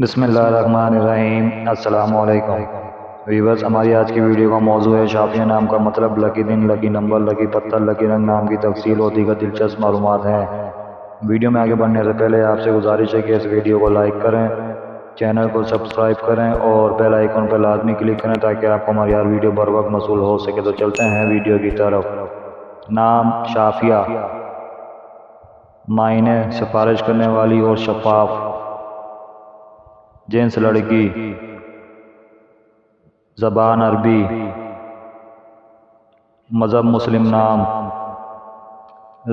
بسم اللہ الرحمن الرحیم۔ السلام علیکم ویورز، ہماری آج کی ویڈیو کا موضوع ہے شافیہ نام کا مطلب، لکی دن، لکی نمبر، لکی پتھر، لکی رنگ نام کی تفصیل اور دیگر دلچسپ معلومات ہیں۔ ویڈیو میں آگے بڑھنے سے پہلے آپ سے گزارش ہے کہ اس ویڈیو کو لائک کریں، چینل کو سبسکرائب کریں اور بیل آئیکن پر لازمی کلک کریں تاکہ آپ کو ہماری ہر ویڈیو بر وقت موصول ہو سکے۔ تو چلتے ہیں ویڈیو کی طرف۔ نام شافیہ، معنی سفارش کرنے والی اور شفاف، جنس لڑکی، زبان عربی، مذہب مسلم، نام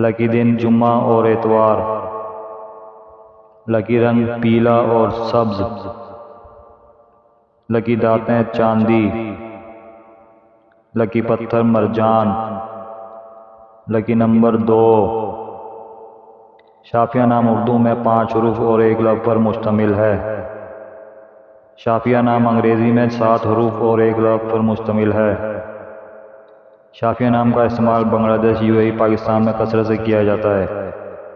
لکی دن جمعہ اور اتوار، لکی رنگ پیلا اور سبز، لکی دانتیں چاندی، لکی پتھر مرجان، لکی نمبر 2۔ شافیہ نام اردو میں 5 حروف اور 1 لفظ پر مشتمل ہے۔ شافیہ نام انگریزی میں 7 حروف اور 1 لفظ پر مشتمل ہے۔ شافیہ نام کا استعمال بنگلہ دیش، UAE، پاکستان میں کثرت سے کیا جاتا ہے۔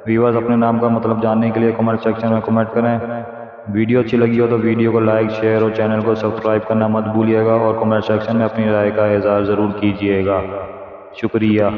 ویورز، اپنے نام کا مطلب جاننے کے لیے کمنٹ سیکشن میں کمنٹ کریں۔ ویڈیو اچھی لگی ہو تو ویڈیو کو لائک، شیئر اور چینل کو سبسکرائب کرنا مت بھولیے گا، اور کمنٹ سیکشن میں اپنی رائے کا اظہار ضرور کیجیے گا۔ شکریہ۔